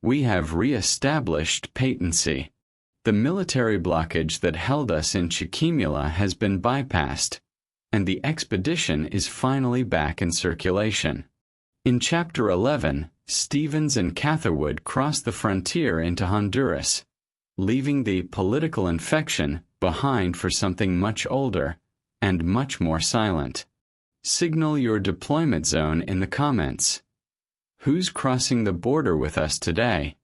We have re-established patency. The military blockage that held us in Chiquimula has been bypassed, and the expedition is finally back in circulation. In Chapter 11, Stevens and Catherwood cross the frontier into Honduras, leaving the political infection behind for something much older and much more silent. Signal your deployment zone in the comments. Who's crossing the border with us today?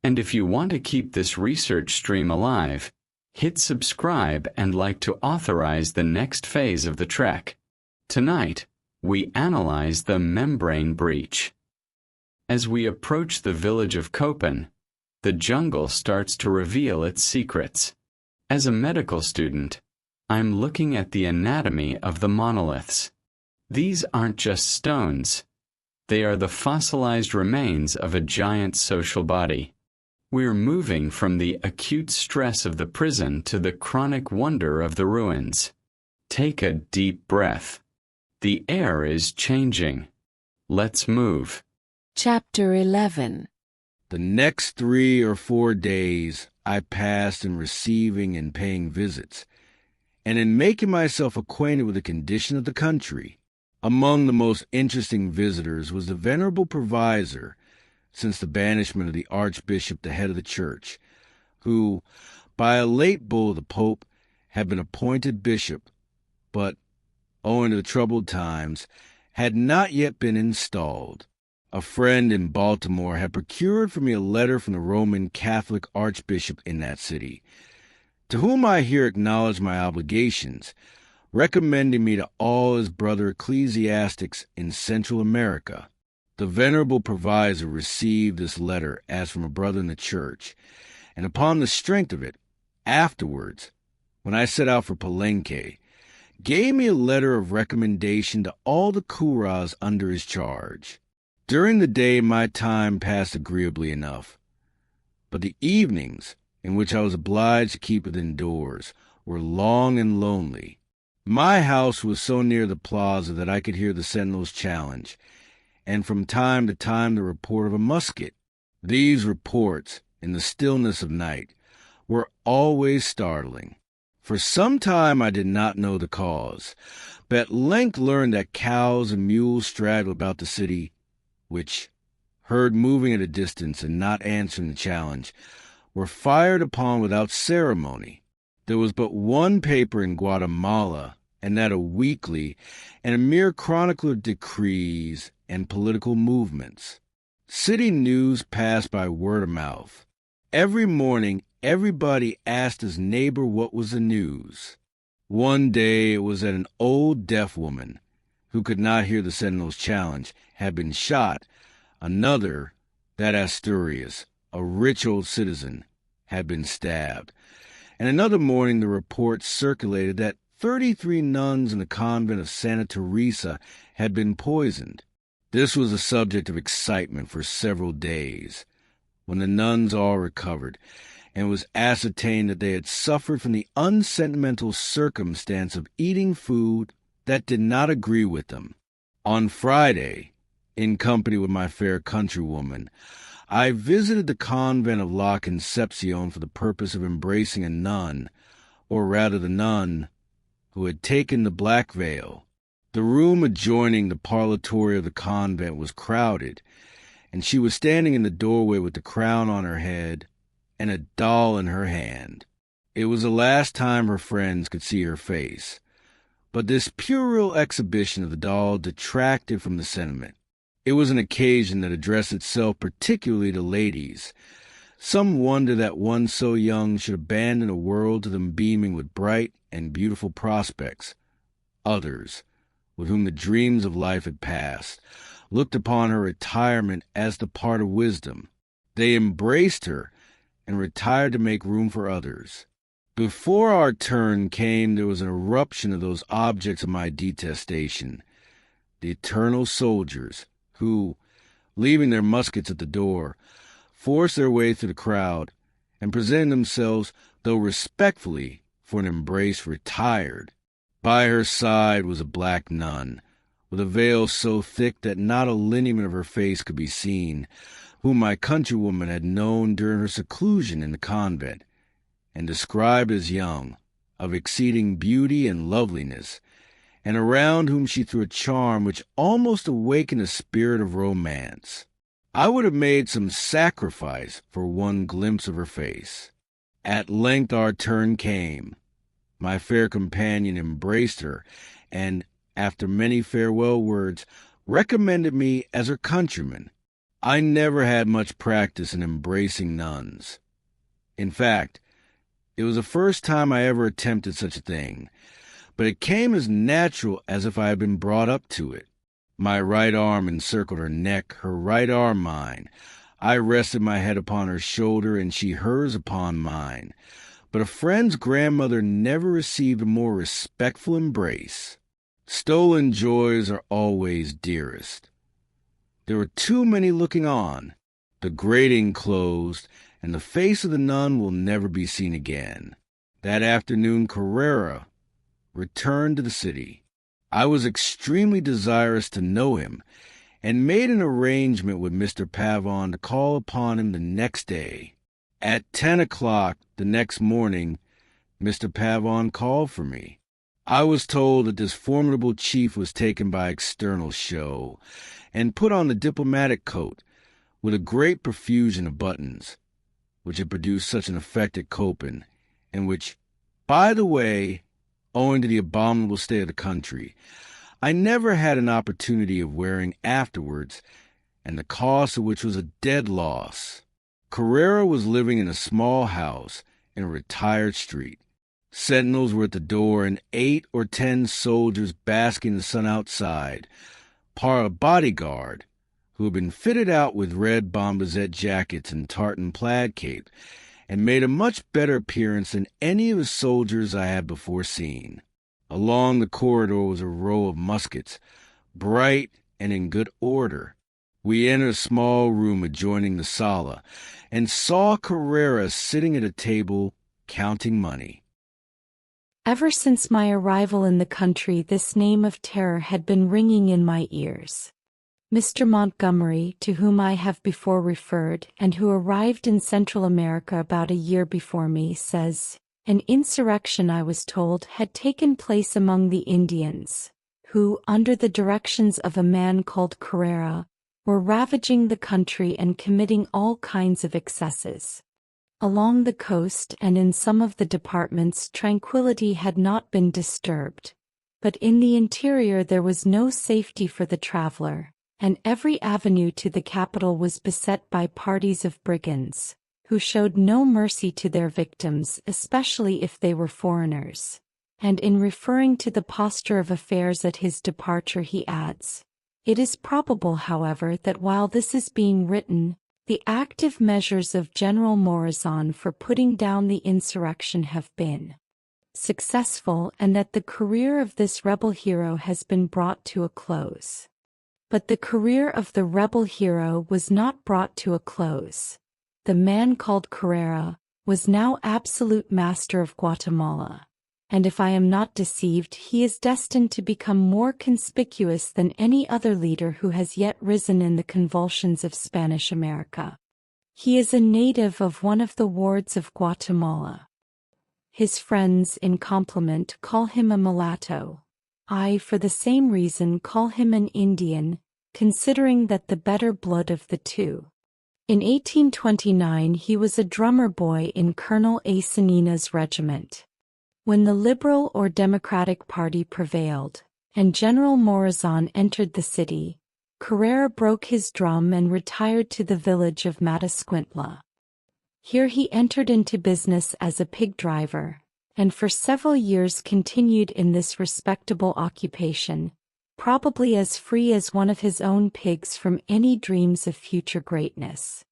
And if you want to keep this research stream alive, hit subscribe and like to authorize the next phase of the trek. Tonight, we analyze the membrane breach. As we approach the village of Copan, the jungle starts to reveal its secrets. As a medical student, I'm looking at the anatomy of the monoliths. These aren't just stones. They are the fossilized remains of a giant social body. We're moving from the acute stress of the prison to the chronic wonder of the ruins. Take a deep breath. The air is changing. Let's move. Chapter 11. The next 3 or 4 days I passed in receiving and paying visits, and in making myself acquainted with the condition of the country. Among the most interesting visitors was the venerable provisor, since the banishment of the Archbishop, the head of the Church, who, by a late bull of the Pope, had been appointed bishop, but, owing to the troubled times, had not yet been installed. A friend in Baltimore had procured for me a letter from the Roman Catholic Archbishop in that city, to whom I here acknowledge my obligations, recommending me to all his brother ecclesiastics in Central America. The venerable provisor received this letter as from a brother in the church, and upon the strength of it, afterwards, when I set out for Palenque, gave me a letter of recommendation to all the curas under his charge. During the day my time passed agreeably enough, but the evenings, in which I was obliged to keep within doors, were long and lonely. My house was so near the plaza that I could hear the sentinels challenge, and from time to time the report of a musket. These reports, in the stillness of night, were always startling. For some time I did not know the cause, but at length learned that cows and mules straggled about the city, which, heard moving at a distance and not answering the challenge, were fired upon without ceremony. There was but one paper in Guatemala, and that a weekly, and a mere chronicler of decrees and political movements. City news passed by word of mouth. Every morning, everybody asked his neighbor what was the news. One day it was that an old deaf woman, who could not hear the sentinel's challenge, had been shot. Another, that Asturias, a rich old citizen, had been stabbed. And another morning the report circulated that 33 nuns in the convent of Santa Teresa had been poisoned. This was a subject of excitement for several days, when the nuns all recovered, and it was ascertained that they had suffered from the unsentimental circumstance of eating food that did not agree with them. On Friday, in company with my fair countrywoman, I visited the convent of La Concepcion for the purpose of embracing a nun, or rather the nun, who had taken the black veil. The room adjoining the parlatory of the convent was crowded, and she was standing in the doorway with the crown on her head and a doll in her hand. It was the last time her friends could see her face, but this puerile exhibition of the doll detracted from the sentiment. It was an occasion that addressed itself particularly to ladies. Some wonder that one so young should abandon a world to them beaming with bright and beautiful prospects. Others, with whom the dreams of life had passed, looked upon her retirement as the part of wisdom. They embraced her and retired to make room for others. Before our turn came, there was an eruption of those objects of my detestation, the eternal soldiers, who, leaving their muskets at the door, forced their way through the crowd, and presenting themselves, though respectfully, for an embrace, retired. By her side was a black nun, with a veil so thick that not a lineament of her face could be seen, whom my countrywoman had known during her seclusion in the convent, and described as young, of exceeding beauty and loveliness, and around whom she threw a charm which almost awakened a spirit of romance. I would have made some sacrifice for one glimpse of her face. At length our turn came. My fair companion embraced her, and, after many farewell words, recommended me as her countryman. I never had much practice in embracing nuns. In fact, it was the first time I ever attempted such a thing, but it came as natural as if I had been brought up to it. My right arm encircled her neck, her right arm mine. I rested my head upon her shoulder, and she hers upon mine. But a friend's grandmother never received a more respectful embrace. Stolen joys are always dearest. There were too many looking on. The grating closed, and the face of the nun will never be seen again. That afternoon Carrera returned to the city. I was extremely desirous to know him, and made an arrangement with Mr. Pavon to call upon him the next day. At 10 o'clock the next morning, Mr. Pavon called for me. I was told that this formidable chief was taken by external show, and put on the diplomatic coat, with a great profusion of buttons, which had produced such an effect at Copan, and which, by the way, owing to the abominable state of the country, I never had an opportunity of wearing afterwards, and the cost of which was a dead loss. Carrera was living in a small house in a retired street. Sentinels were at the door, and 8 or 10 soldiers basking in the sun outside, par a bodyguard, who had been fitted out with red bombazet jackets and tartan plaid cape, and made a much better appearance than any of the soldiers I had before seen. Along the corridor was a row of muskets, bright and in good order. We entered a small room adjoining the sala, and saw Carrera sitting at a table counting money. Ever since my arrival in the country, this name of terror had been ringing in my ears. Mr. Montgomery, to whom I have before referred, and who arrived in Central America about a year before me, says, an insurrection, I was told, had taken place among the Indians, who, under the directions of a man called Carrera, were ravaging the country and committing all kinds of excesses. Along the coast and in some of the departments tranquility had not been disturbed, but in the interior there was no safety for the traveler, and every avenue to the capital was beset by parties of brigands, who showed no mercy to their victims, especially if they were foreigners. And in referring to the posture of affairs at his departure he adds, it is probable, however, that while this is being written, the active measures of General Morazan for putting down the insurrection have been successful, and that the career of this rebel hero has been brought to a close. But the career of the rebel hero was not brought to a close. The man called Carrera was now absolute master of Guatemala, and if I am not deceived, he is destined to become more conspicuous than any other leader who has yet risen in the convulsions of Spanish America. He is a native of one of the wards of Guatemala. His friends, in compliment, call him a mulatto. I, for the same reason, call him an Indian, considering that the better blood of the two. In 1829 he was a drummer boy in Colonel Asenina's regiment. When the Liberal or Democratic Party prevailed, and General Morazan entered the city, Carrera broke his drum and retired to the village of Matasquintla. Here he entered into business as a pig driver, and for several years continued in this respectable occupation, probably as free as one of his own pigs from any dreams of future greatness.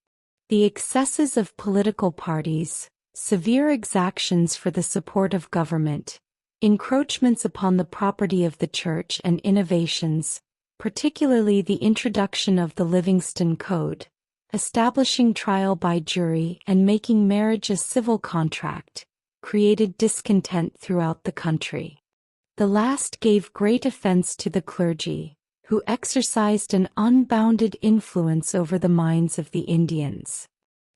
The excesses of political parties, severe exactions for the support of government, encroachments upon the property of the Church, and innovations, particularly the introduction of the Livingston Code, establishing trial by jury and making marriage a civil contract, created discontent throughout the country. The last gave great offense to the clergy, who exercised an unbounded influence over the minds of the Indians.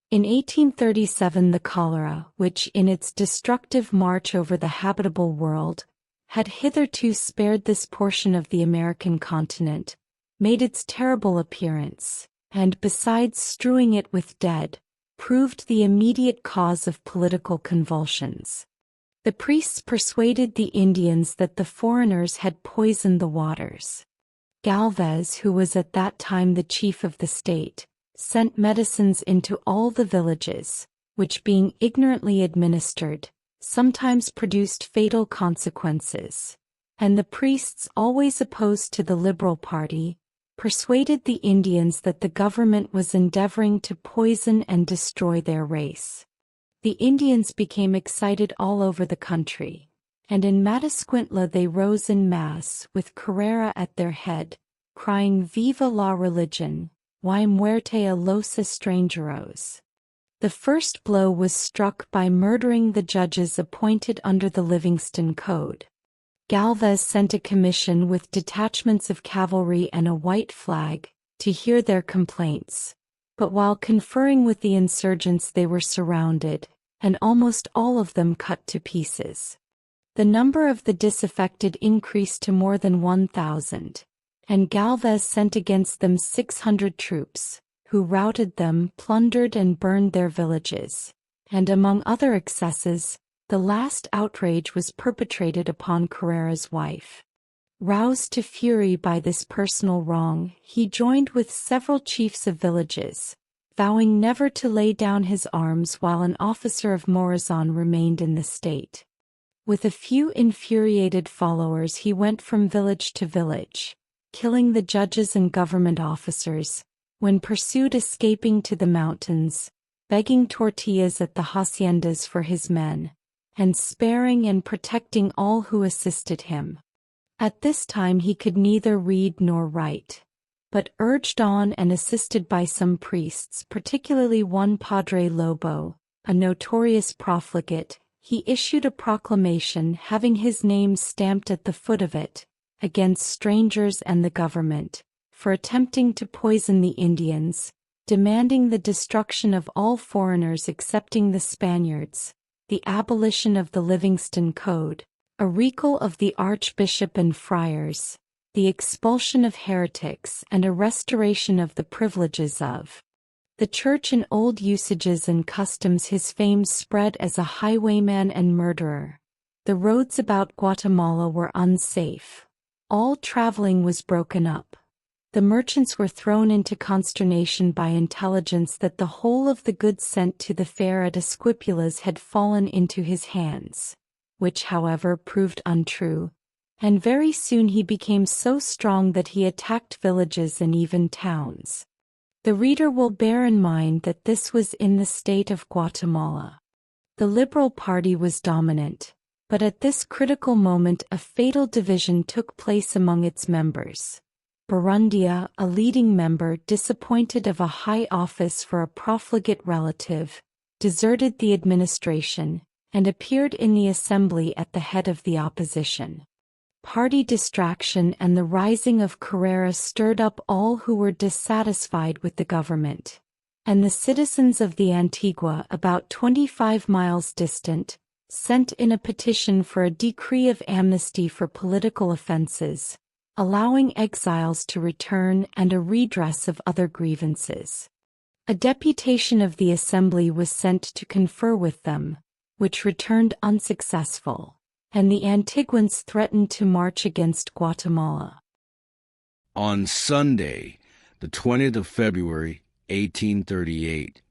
In 1837 the cholera, which in its destructive march over the habitable world, had hitherto spared this portion of the American continent, made its terrible appearance, and besides strewing it with dead, proved the immediate cause of political convulsions. The priests persuaded the Indians that the foreigners had poisoned the waters. Galvez, who was at that time the chief of the state, sent medicines into all the villages, which being ignorantly administered, sometimes produced fatal consequences, and the priests, always opposed to the Liberal party, persuaded the Indians that the government was endeavoring to poison and destroy their race. The Indians became excited all over the country, and in Matasquintla they rose in mass, with Carrera at their head, crying "Viva la religion, y muerte a los extranjeros." The first blow was struck by murdering the judges appointed under the Livingston Code. Galvez sent a commission with detachments of cavalry and a white flag, to hear their complaints, but while conferring with the insurgents they were surrounded, and almost all of them cut to pieces. The number of the disaffected increased to more than 1,000, and Galvez sent against them 600 troops, who routed them, plundered and burned their villages, and among other excesses, the last outrage was perpetrated upon Carrera's wife. Roused to fury by this personal wrong, he joined with several chiefs of villages, vowing never to lay down his arms while an officer of Morazan remained in the state. With a few infuriated followers he went from village to village, killing the judges and government officers, when pursued escaping to the mountains, begging tortillas at the haciendas for his men, and sparing and protecting all who assisted him. At this time he could neither read nor write, but urged on and assisted by some priests, particularly one Padre Lobo, a notorious profligate, he issued a proclamation having his name stamped at the foot of it, against strangers and the government, for attempting to poison the Indians, demanding the destruction of all foreigners excepting the Spaniards, the abolition of the Livingston Code, a recall of the archbishop and friars, the expulsion of heretics and a restoration of the privileges of the church in old usages and customs. His fame spread as a highwayman and murderer. The roads about Guatemala were unsafe. All traveling was broken up. The merchants were thrown into consternation by intelligence that the whole of the goods sent to the fair at Esquipulas had fallen into his hands, which however proved untrue, and very soon he became so strong that he attacked villages and even towns. The reader will bear in mind that this was in the state of Guatemala. The Liberal Party was dominant, but at this critical moment a fatal division took place among its members. Barundia, a leading member, disappointed of a high office for a profligate relative, deserted the administration, and appeared in the assembly at the head of the opposition. Party distraction and the rising of Carrera stirred up all who were dissatisfied with the government, and the citizens of the Antigua, about 25 miles distant, sent in a petition for a decree of amnesty for political offenses, allowing exiles to return and a redress of other grievances. A deputation of the assembly was sent to confer with them, which returned unsuccessful, and the Antiguans threatened to march against Guatemala. On Sunday, the 20th of February, 1838,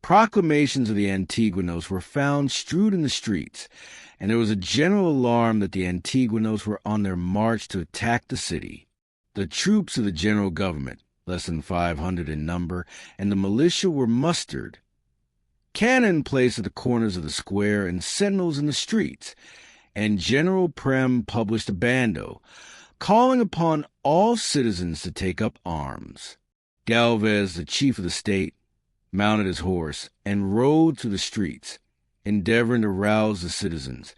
proclamations of the Antiguanos were found strewed in the streets, and there was a general alarm that the Antiguanos were on their march to attack the city. The troops of the general government, less than 500 in number, and the militia were mustered. Cannon placed at the corners of the square and sentinels in the streets, and General Prem published a bando, calling upon all citizens to take up arms. Galvez, the chief of the state, mounted his horse and rode through the streets, endeavoring to rouse the citizens,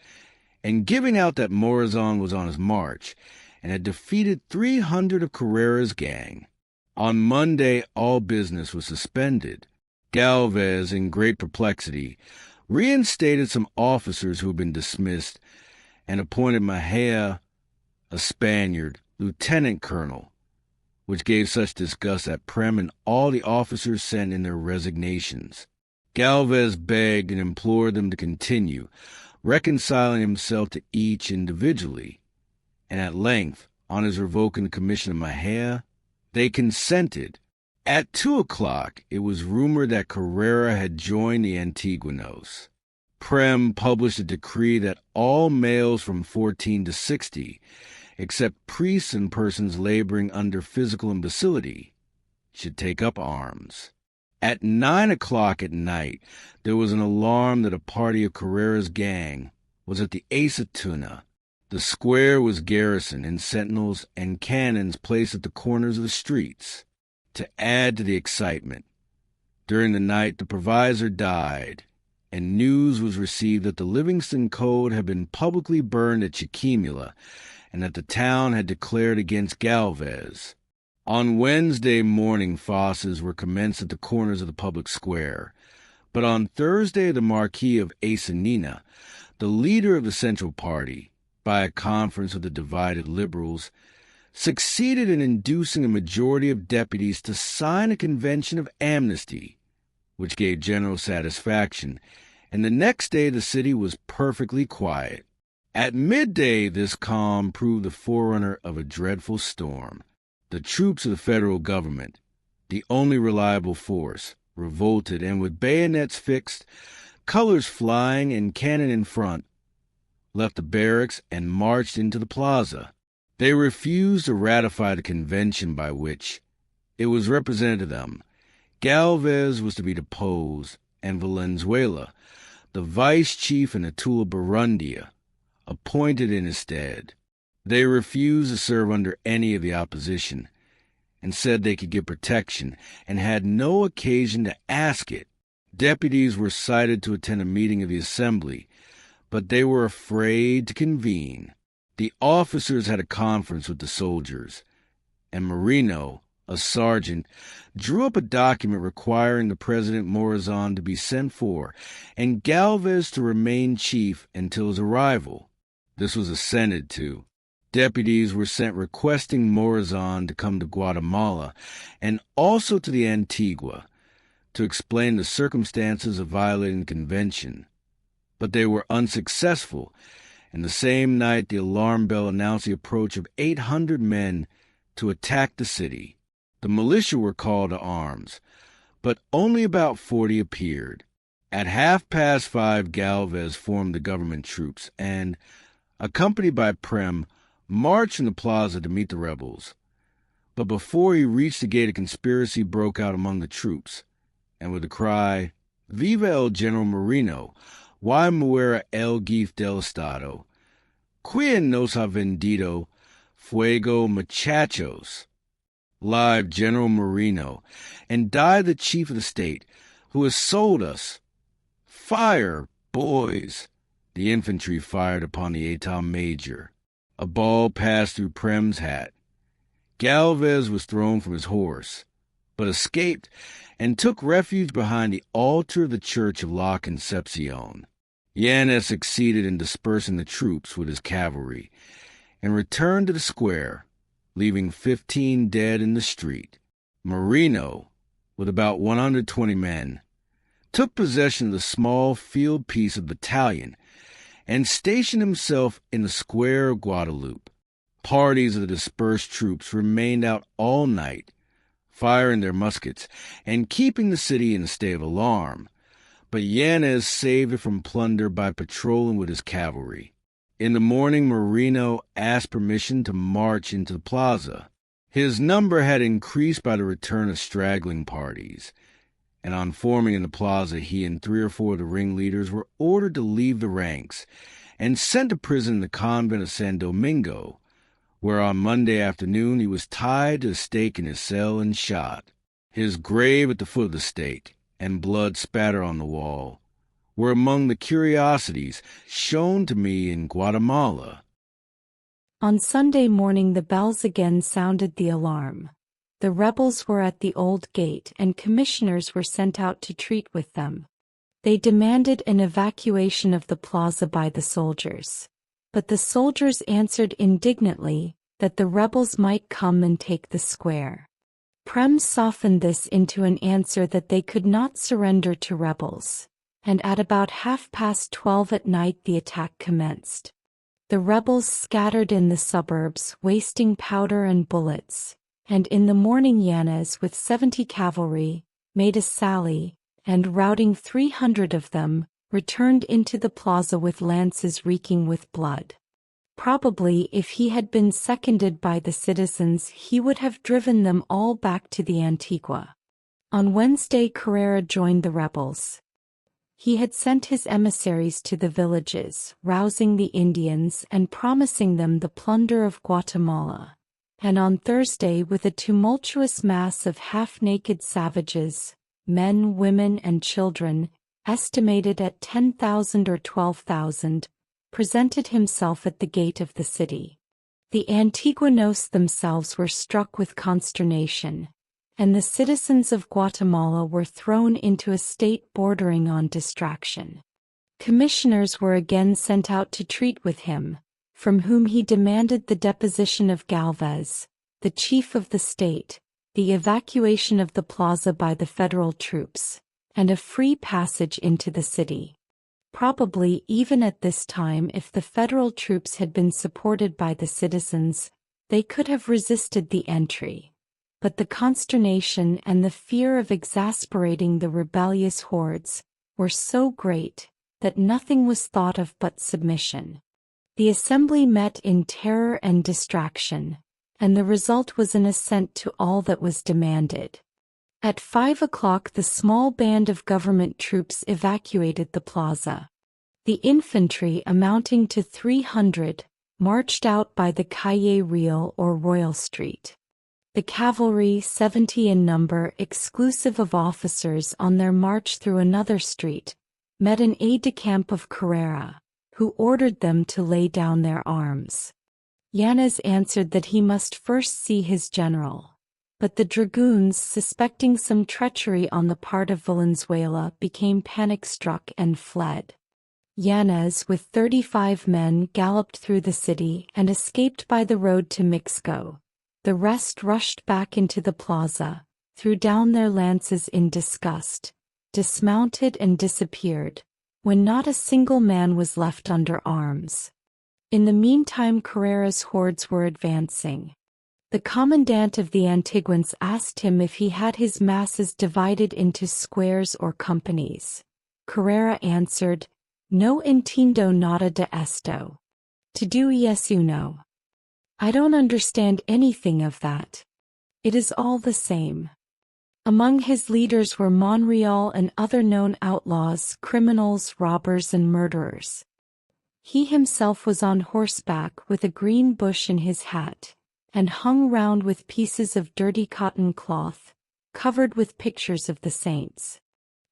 and giving out that Morazan was on his march, and had defeated 300 of Carrera's gang. On Monday, all business was suspended. Galvez, in great perplexity, reinstated some officers who had been dismissed and appointed Mejia, a Spaniard, lieutenant colonel, which gave such disgust that Prem and all the officers sent in their resignations. Galvez begged and implored them to continue, reconciling himself to each individually, and at length, on his revoking the commission of Mejia, they consented. At 2:00, it was rumored that Carrera had joined the Antiguanos. Prem published a decree that all males from 14 to 60, except priests and persons laboring under physical imbecility, should take up arms. At 9:00 at night, there was an alarm that a party of Carrera's gang was at the Acetuna. The square was garrisoned and sentinels and cannons placed at the corners of the streets. To add to the excitement, during the night the provisor died, and news was received that the Livingston Code had been publicly burned at Chiquimula and that the town had declared against Galvez. On Wednesday morning, fosses were commenced at the corners of the public square, but on Thursday the Marquis of Acenina, the leader of the Central Party, by a conference of the divided liberals, succeeded in inducing a majority of deputies to sign a convention of amnesty, which gave general satisfaction, and the next day the city was perfectly quiet. At midday this calm proved the forerunner of a dreadful storm. The troops of the federal government, the only reliable force, revolted, and with bayonets fixed, colors flying, and cannon in front, left the barracks and marched into the plaza. They refused to ratify the convention by which, it was represented to them, Galvez was to be deposed, and Valenzuela, the vice-chief and Atula Barundia, appointed in his stead. They refused to serve under any of the opposition, and said they could get protection, and had no occasion to ask it. Deputies were cited to attend a meeting of the Assembly, but they were afraid to convene. The officers had a conference with the soldiers, and Marino, a sergeant, drew up a document requiring the President Morazan to be sent for, and Galvez to remain chief until his arrival. This was assented to. Deputies were sent requesting Morazan to come to Guatemala, and also to the Antigua, to explain the circumstances of violating the convention. But they were unsuccessful, and the same night the alarm bell announced the approach of 800 men to attack the city. The militia were called to arms, but only about 40 appeared. At 5:30 Galvez formed the government troops, and, accompanied by Prem, marched in the plaza to meet the rebels. But before he reached the gate, a conspiracy broke out among the troops, and with the cry, "Viva el General Marino! Why muera el jefe del Estado? Quien nos ha vendido fuego, muchachos?" Live General Marino, and die the chief of the state, who has sold us. Fire, boys! The infantry fired upon the Etat Major. A ball passed through Prem's hat. Galvez was thrown from his horse, but escaped and took refuge behind the altar of the church of La Concepcion. Yanez succeeded in dispersing the troops with his cavalry, and returned to the square, leaving 15 dead in the street. Marino, with about 120 men, took possession of the small field piece of battalion and stationed himself in the square of Guadalupe. Parties of the dispersed troops remained out all night, firing their muskets and keeping the city in a state of alarm, but Yanez saved it from plunder by patrolling with his cavalry. In the morning, Marino asked permission to march into the plaza. His number had increased by the return of straggling parties, and on forming in the plaza, he and 3 or 4 of the ringleaders were ordered to leave the ranks and sent to prison in the convent of San Domingo, where on Monday afternoon he was tied to a stake in his cell and shot. His grave at the foot of the stake, and blood spattered on the wall, were among the curiosities shown to me in Guatemala. On Sunday morning the bells again sounded the alarm. The rebels were at the old gate and commissioners were sent out to treat with them. They demanded an evacuation of the plaza by the soldiers. But the soldiers answered indignantly that the rebels might come and take the square. Prem softened this into an answer that they could not surrender to rebels, and at about 12:30 at night the attack commenced. The rebels scattered in the suburbs, wasting powder and bullets, and in the morning Yanez with 70 cavalry made a sally, and routing 300 of them, returned into the plaza with lances reeking with blood. Probably if he had been seconded by the citizens he would have driven them all back to the Antigua. On Wednesday Carrera joined the rebels. He had sent his emissaries to the villages, rousing the Indians and promising them the plunder of Guatemala. And on Thursday, with a tumultuous mass of half-naked savages, men, women, and children, estimated at 10,000 or 12,000, presented himself at the gate of the city. The Antiguanos themselves were struck with consternation, and the citizens of Guatemala were thrown into a state bordering on distraction. Commissioners were again sent out to treat with him, from whom he demanded the deposition of Galvez, the chief of the state, the evacuation of the plaza by the federal troops, and a free passage into the city. Probably even at this time, if the federal troops had been supported by the citizens, they could have resisted the entry. But the consternation and the fear of exasperating the rebellious hordes were so great that nothing was thought of but submission. The assembly met in terror and distraction, and the result was an assent to all that was demanded. At 5 o'clock the small band of government troops evacuated the plaza. The infantry, amounting to 300, marched out by the Calle Real or Royal Street. The cavalry, 70 in number exclusive of officers, on their march through another street, met an aide-de-camp of Carrera, who ordered them to lay down their arms. Yanez answered that he must first see his general. But the dragoons, suspecting some treachery on the part of Valenzuela, became panic-struck and fled. Yanez, with 35 men, galloped through the city and escaped by the road to Mixco. The rest rushed back into the plaza, threw down their lances in disgust, dismounted and disappeared, when not a single man was left under arms. In the meantime Carrera's hordes were advancing. The commandant of the Antiguans asked him if he had his masses divided into squares or companies. Carrera answered, "No entiendo nada de esto. To do es uno. I don't understand anything of that. It is all the same." Among his leaders were Monreal and other known outlaws, criminals, robbers, and murderers. He himself was on horseback with a green bush in his hat, and hung round with pieces of dirty cotton cloth, covered with pictures of the saints.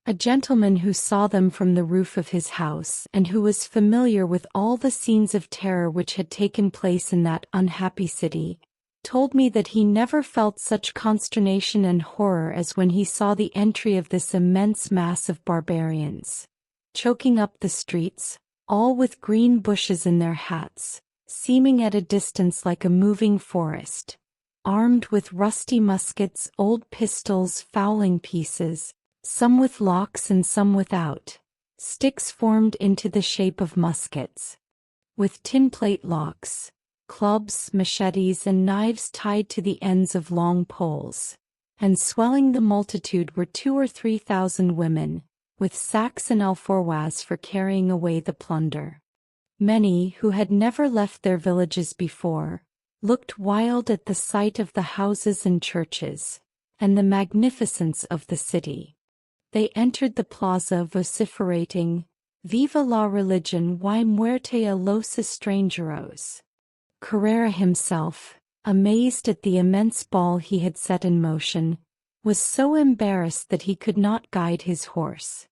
A gentleman who saw them from the roof of his house, and who was familiar with all the scenes of terror which had taken place in that unhappy city, told me that he never felt such consternation and horror as when he saw the entry of this immense mass of barbarians, choking up the streets, all with green bushes in their hats, seeming at a distance like a moving forest, armed with rusty muskets, old pistols, fowling pieces, some with locks and some without, sticks formed into the shape of muskets, with tin plate locks, clubs, machetes, and knives tied to the ends of long poles, and swelling the multitude were 2,000 or 3,000 women, with sacks and alforjas for carrying away the plunder. Many, who had never left their villages before, looked wild at the sight of the houses and churches, and the magnificence of the city. They entered the plaza vociferating, "Viva la religion y muerte a los extranjeros." Carrera himself, amazed at the immense ball he had set in motion, was so embarrassed that he could not guide his horse.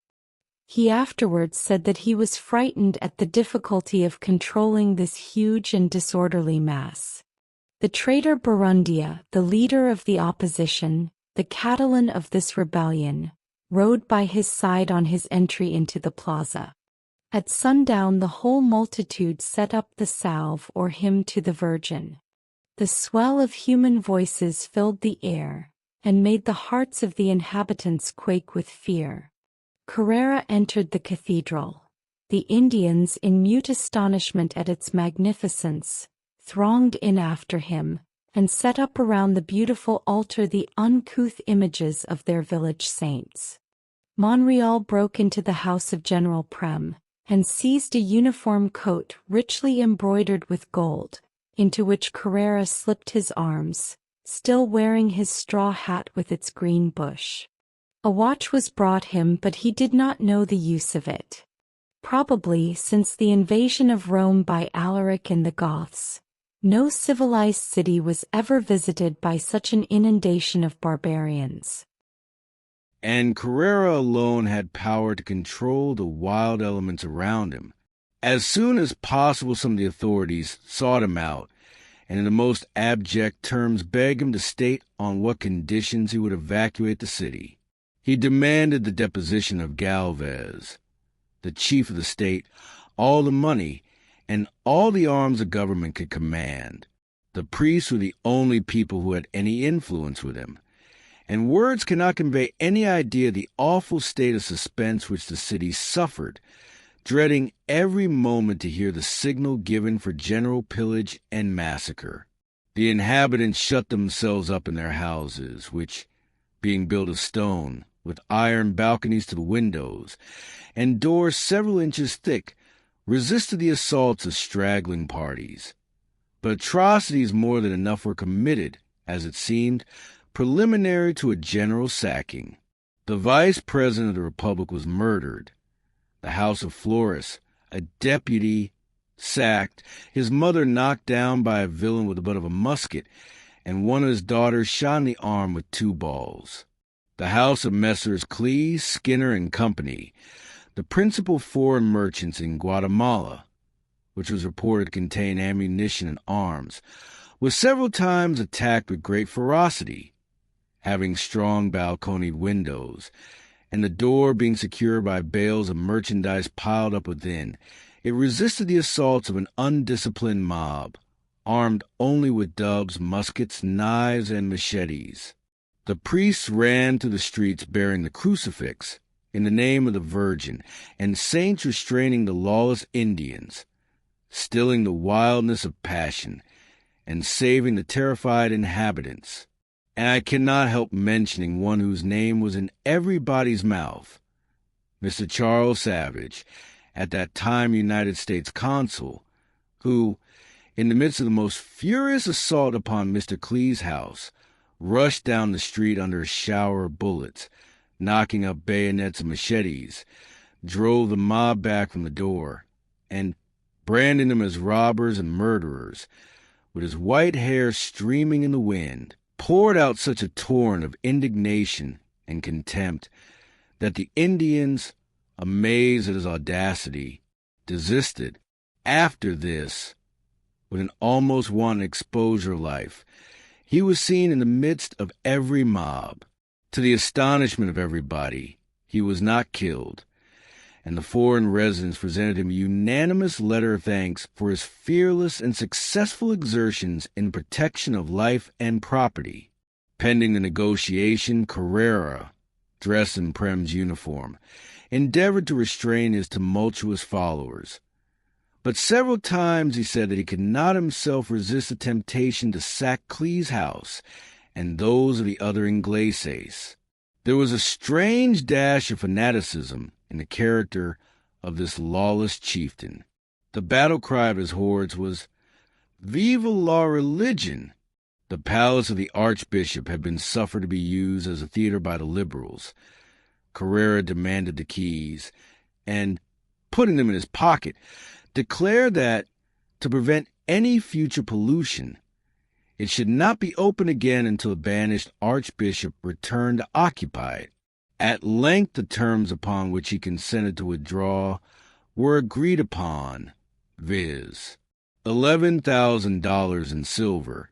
He afterwards said that he was frightened at the difficulty of controlling this huge and disorderly mass. The traitor Barundia, the leader of the opposition, the Catalan of this rebellion, rode by his side on his entry into the plaza. At sundown the whole multitude set up the salve or hymn to the Virgin. The swell of human voices filled the air, and made the hearts of the inhabitants quake with fear. Carrera entered the cathedral. The Indians, in mute astonishment at its magnificence, thronged in after him, and set up around the beautiful altar the uncouth images of their village saints. Monreal broke into the house of General Prem, and seized a uniform coat richly embroidered with gold, into which Carrera slipped his arms, still wearing his straw hat with its green bush. A watch was brought him, but he did not know the use of it. Probably, since the invasion of Rome by Alaric and the Goths, no civilized city was ever visited by such an inundation of barbarians. And Carrera alone had power to control the wild elements around him. As soon as possible, some of the authorities sought him out, and in the most abject terms begged him to state on what conditions he would evacuate the city. He demanded the deposition of Galvez, the chief of the state, all the money, and all the arms the government could command. The priests were the only people who had any influence with him, and words cannot convey any idea of the awful state of suspense which the city suffered, dreading every moment to hear the signal given for general pillage and massacre. The inhabitants shut themselves up in their houses, which, being built of stone, with iron balconies to the windows, and doors several inches thick, resisted the assaults of straggling parties. But atrocities more than enough were committed, as it seemed, preliminary to a general sacking. The vice president of the republic was murdered. The house of Flores, a deputy, sacked, his mother knocked down by a villain with the butt of a musket, and one of his daughters shot in the arm with 2 balls. The house of Messrs. Cleese, Skinner, and Company, the principal foreign merchants in Guatemala, which was reported to contain ammunition and arms, was several times attacked with great ferocity, having strong balconied windows, and the door being secured by bales of merchandise piled up within. It resisted the assaults of an undisciplined mob, armed only with dubs, muskets, knives, and machetes. The priests ran through the streets bearing the crucifix in the name of the Virgin, and saints restraining the lawless Indians, stilling the wildness of passion, and saving the terrified inhabitants. And I cannot help mentioning one whose name was in everybody's mouth, Mr. Charles Savage, at that time United States Consul, who, in the midst of the most furious assault upon Mr. Clee's house, rushed down the street under a shower of bullets, knocking up bayonets and machetes, drove the mob back from the door, and, branding them as robbers and murderers, with his white hair streaming in the wind, poured out such a torrent of indignation and contempt that the Indians, amazed at his audacity, desisted. After this, with an almost wanton exposure of life, he was seen in the midst of every mob. To the astonishment of everybody, he was not killed, and the foreign residents presented him a unanimous letter of thanks for his fearless and successful exertions in protection of life and property. Pending the negotiation, Carrera, dressed in Prem's uniform, endeavored to restrain his tumultuous followers. But several times he said that he could not himself resist the temptation to sack Clee's house and those of the other ingleses. There was a strange dash of fanaticism in the character of this lawless chieftain. The battle cry of his hordes was, "Viva la religion!" The palace of the archbishop had been suffered to be used as a theater by the liberals. Carrera demanded the keys, and, putting them in his pocket, declared that, to prevent any future pollution, it should not be opened again until the banished archbishop returned to occupy it. At length the terms upon which he consented to withdraw were agreed upon, viz., $11,000 in silver,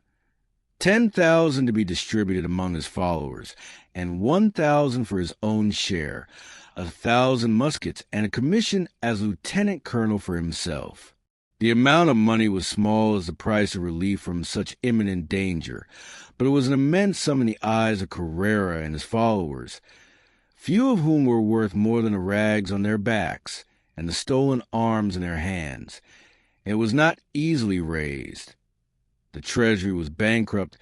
10,000 to be distributed among his followers, and 1,000 for his own share, 1,000 muskets, and a commission as lieutenant colonel for himself. The amount of money was small as the price of relief from such imminent danger, but it was an immense sum in the eyes of Carrera and his followers, few of whom were worth more than the rags on their backs and the stolen arms in their hands. It was not easily raised. The treasury was bankrupt,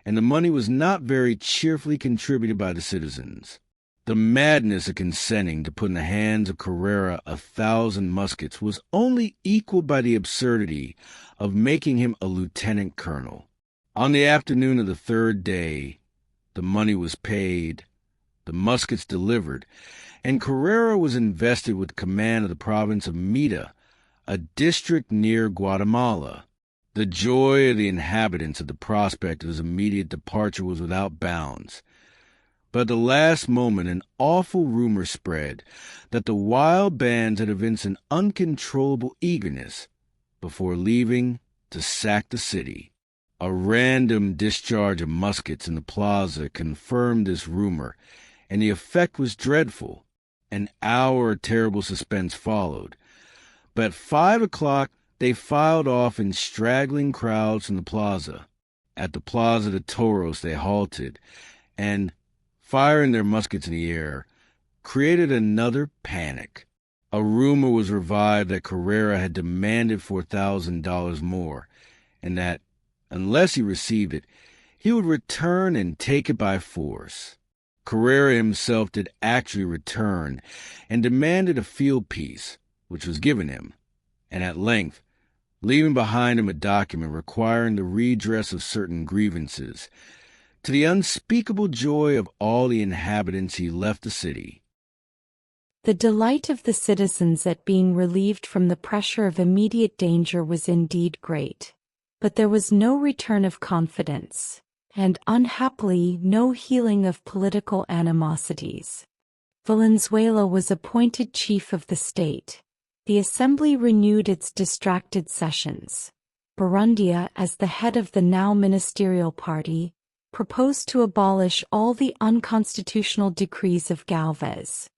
and the money was not very cheerfully contributed by the citizens. The madness of consenting to put in the hands of Carrera 1,000 muskets was only equaled by the absurdity of making him a lieutenant colonel. On the afternoon of the third day, the money was paid, the muskets delivered, and Carrera was invested with command of the province of Mita, a district near Guatemala. The joy of the inhabitants at the prospect of his immediate departure was without bounds. But at the last moment an awful rumor spread that the wild bands had evinced an uncontrollable eagerness before leaving to sack the city. A random discharge of muskets in the plaza confirmed this rumor, and the effect was dreadful. An hour of terrible suspense followed, but at 5 o'clock they filed off in straggling crowds from the plaza. At the Plaza de Toros they halted, and, firing their muskets in the air, created another panic. A rumor was revived that Carrera had demanded $4,000 more, and that, unless he received it, he would return and take it by force. Carrera himself did actually return, and demanded a field piece, which was given him, and at length, leaving behind him a document requiring the redress of certain grievances, to the unspeakable joy of all the inhabitants he left the city. The delight of the citizens at being relieved from the pressure of immediate danger was indeed great, but there was no return of confidence, and unhappily no healing of political animosities. Valenzuela was appointed chief of the state. The assembly renewed its distracted sessions. Barrundia, as the head of the now ministerial party, proposed to abolish all the unconstitutional decrees of Galvez.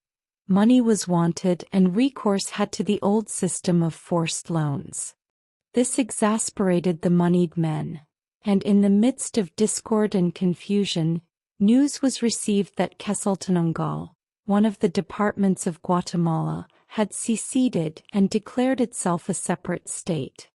Money was wanted and recourse had to the old system of forced loans. This exasperated the moneyed men, and in the midst of discord and confusion, news was received that Quezaltepeque, one of the departments of Guatemala, had seceded and declared itself a separate state.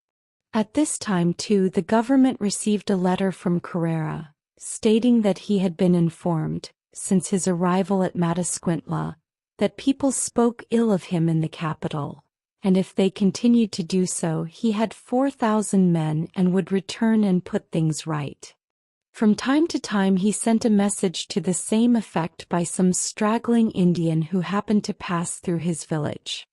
At this time, too, the government received a letter from Carrera, stating that he had been informed, since his arrival at Esquipulas, that people spoke ill of him in the capital, and if they continued to do so, he had 4,000 men and would return and put things right. From time to time he sent a message to the same effect by some straggling Indian who happened to pass through his village.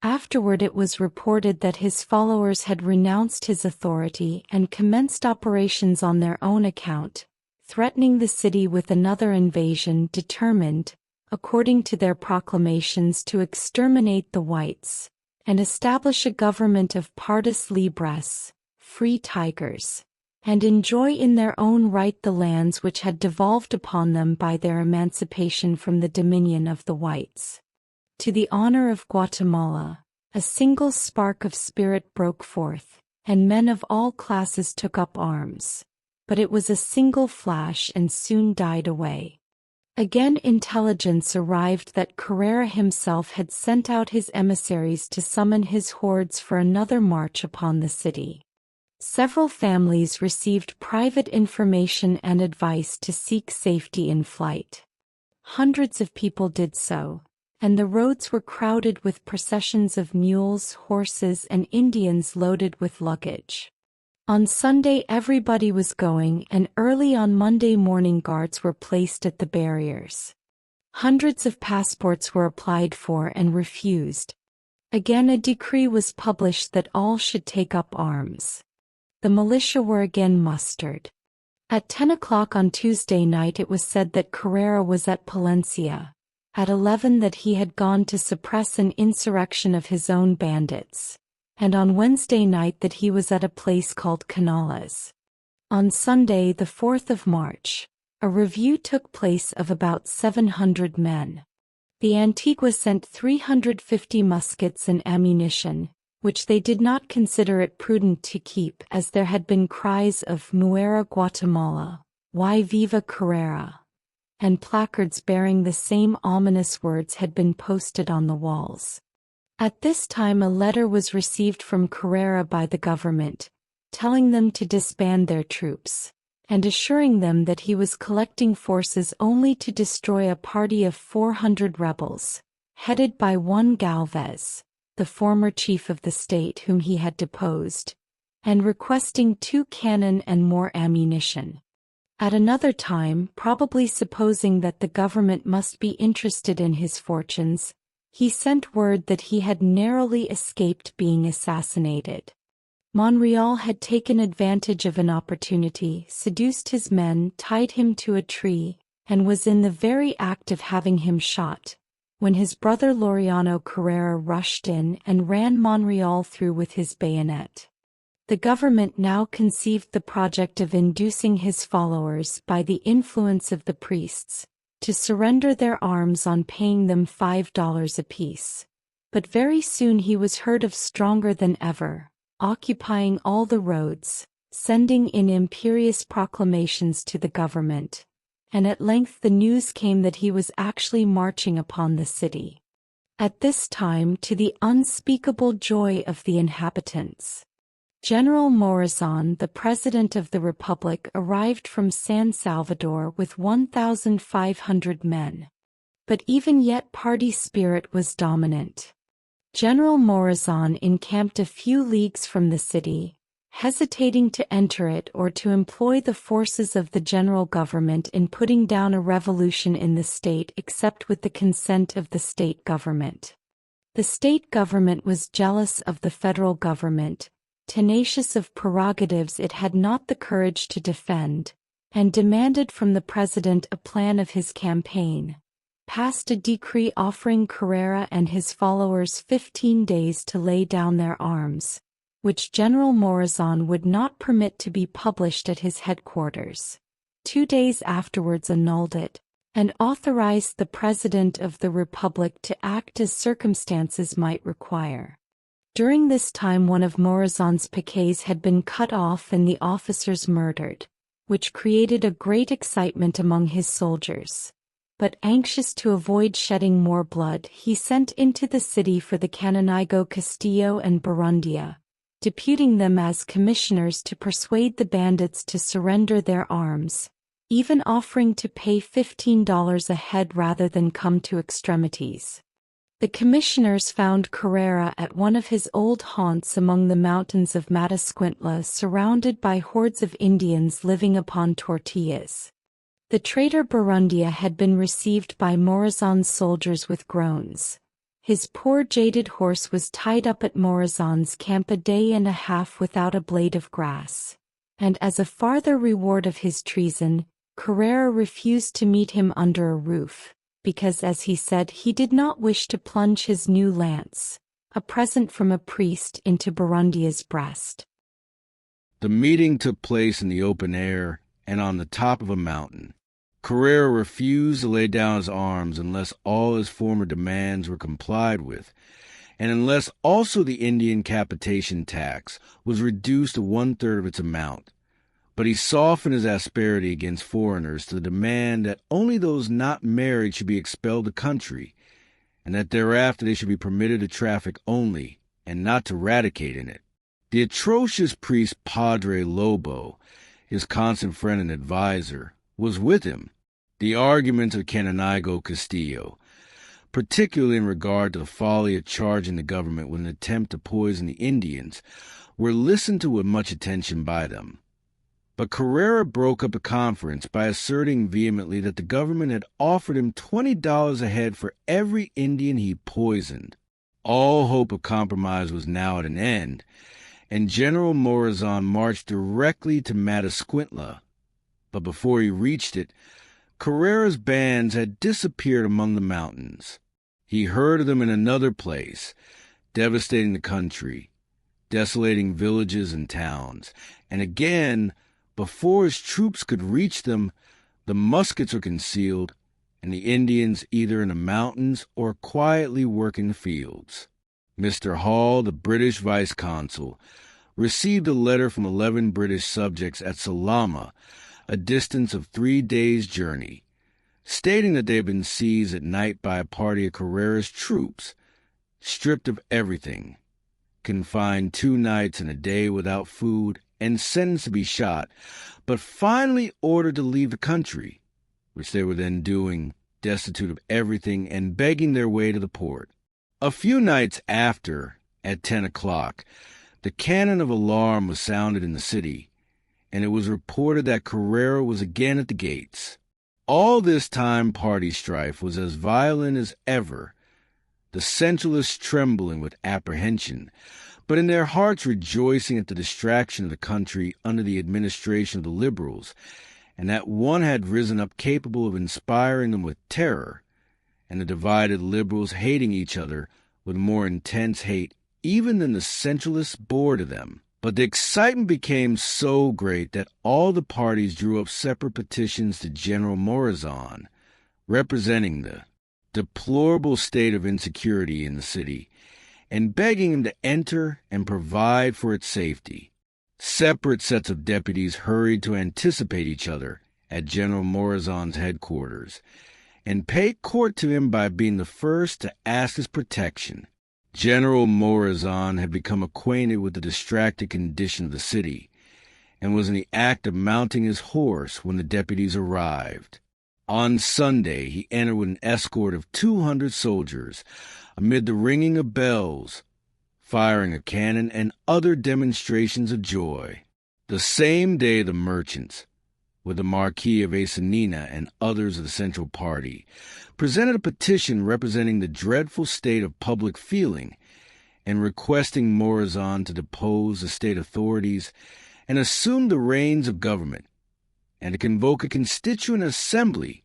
Afterward it was reported that his followers had renounced his authority and commenced operations on their own account, threatening the city with another invasion, determined, according to their proclamations, to exterminate the whites and establish a government of partes libres, free tigers, and enjoy in their own right the lands which had devolved upon them by their emancipation from the dominion of the whites. To the honor of Guatemala, a single spark of spirit broke forth, and men of all classes took up arms, but it was a single flash and soon died away. Again intelligence arrived that Carrera himself had sent out his emissaries to summon his hordes for another march upon the city. Several families received private information and advice to seek safety in flight. Hundreds of people did so, and the roads were crowded with processions of mules, horses, and Indians loaded with luggage. On Sunday everybody was going, and early on Monday morning guards were placed at the barriers. Hundreds of passports were applied for and refused. Again a decree was published that all should take up arms. The militia were again mustered. At 10 o'clock on Tuesday night it was said that Carrera was at Palencia, at 11 that he had gone to suppress an insurrection of his own bandits, and on Wednesday night that he was at a place called Canales. On Sunday, the 4th of March, a review took place of about 700 men. The Antigua sent 350 muskets and ammunition, which they did not consider it prudent to keep, as there had been cries of "Muera Guatemala," "Y viva Carrera," and placards bearing the same ominous words had been posted on the walls. At this time a letter was received from Carrera by the government, telling them to disband their troops, and assuring them that he was collecting forces only to destroy a party of 400 rebels, headed by one Galvez, the former chief of the state whom he had deposed, and requesting 2 cannon and more ammunition. At another time, probably supposing that the government must be interested in his fortunes, he sent word that he had narrowly escaped being assassinated. Monreal had taken advantage of an opportunity, seduced his men, tied him to a tree, and was in the very act of having him shot, when his brother Laureano Carrera rushed in and ran Monreal through with his bayonet. The government now conceived the project of inducing his followers, by the influence of the priests, to surrender their arms on paying them $5 apiece. But very soon he was heard of stronger than ever, occupying all the roads, sending in imperious proclamations to the government, and at length the news came that he was actually marching upon the city. At this time, to the unspeakable joy of the inhabitants, General Morazan, the President of the Republic, arrived from San Salvador with 1,500 men. But even yet party spirit was dominant. General Morazan encamped a few leagues from the city, hesitating to enter it or to employ the forces of the general government in putting down a revolution in the state except with the consent of the state government. The state government was jealous of the federal government, tenacious of prerogatives it had not the courage to defend, and demanded from the president a plan of his campaign, passed a decree offering Carrera and his followers 15 days to lay down their arms, which General Morazan would not permit to be published at his headquarters. 2 days afterwards annulled it, and authorized the President of the Republic to act as circumstances might require. During this time one of Morazan's piquets had been cut off and the officers murdered, which created a great excitement among his soldiers. But anxious to avoid shedding more blood, he sent into the city for the Cananaigo Castillo and Barundia, deputing them as commissioners to persuade the bandits to surrender their arms, even offering to pay $15 a head rather than come to extremities. The commissioners found Carrera at one of his old haunts among the mountains of Matasquintla, surrounded by hordes of Indians living upon tortillas. The traitor Barundia had been received by Morazan's soldiers with groans. His poor jaded horse was tied up at Morazan's camp a day and a half without a blade of grass, and as a farther reward of his treason, Carrera refused to meet him under a roof, because, as he said, he did not wish to plunge his new lance, a present from a priest, into Barundia's breast. The meeting took place in the open air and on the top of a mountain. Carrera refused to lay down his arms unless all his former demands were complied with, and unless also the Indian capitation tax was reduced to 1/3 of its amount. But he softened his asperity against foreigners to the demand that only those not married should be expelled the country, and that thereafter they should be permitted to traffic only, and not to radicate in it. The atrocious priest Padre Lobo, his constant friend and adviser, was with him. The arguments of Cananaigo Castillo, particularly in regard to the folly of charging the government with an attempt to poison the Indians, were listened to with much attention by them. But Carrera broke up the conference by asserting vehemently that the government had offered him $20 a head for every Indian he poisoned. All hope of compromise was now at an end, and General Morazan marched directly to Matasquintla. But before he reached it, Carrera's bands had disappeared among the mountains. He heard of them in another place, devastating the country, desolating villages and towns. And again, before his troops could reach them, the muskets were concealed, and the Indians either in the mountains or quietly working the fields. Mr. Hall, the British vice-consul, received a letter from 11 British subjects at Salama, a distance of 3 days' journey, stating that they had been seized at night by a party of Carrera's troops, stripped of everything, confined 2 nights and a day without food, and sentenced to be shot, but finally ordered to leave the country, which they were then doing, destitute of everything and begging their way to the port. A few nights after, at 10 o'clock, the cannon of alarm was sounded in the city, and it was reported that Carrera was again at the gates. All this time party strife was as violent as ever, the Centralists trembling with apprehension, but in their hearts rejoicing at the distraction of the country under the administration of the Liberals, and that one had risen up capable of inspiring them with terror, and the divided Liberals hating each other with more intense hate even than the Centralists bore to them. But the excitement became so great that all the parties drew up separate petitions to General Morazan, representing the deplorable state of insecurity in the city, and begging him to enter and provide for its safety. Separate sets of deputies hurried to anticipate each other at General Morazan's headquarters, and pay court to him by being the first to ask his protection. General Morazan had become acquainted with the distracted condition of the city, and was in the act of mounting his horse when the deputies arrived. On Sunday he entered with an escort of 200 soldiers, amid the ringing of bells, firing of cannon, and other demonstrations of joy. The same day the merchants, with the Marquis of Acenina and others of the Central Party, presented a petition representing the dreadful state of public feeling and requesting Morazan to depose the state authorities and assume the reins of government, and to convoke a constituent assembly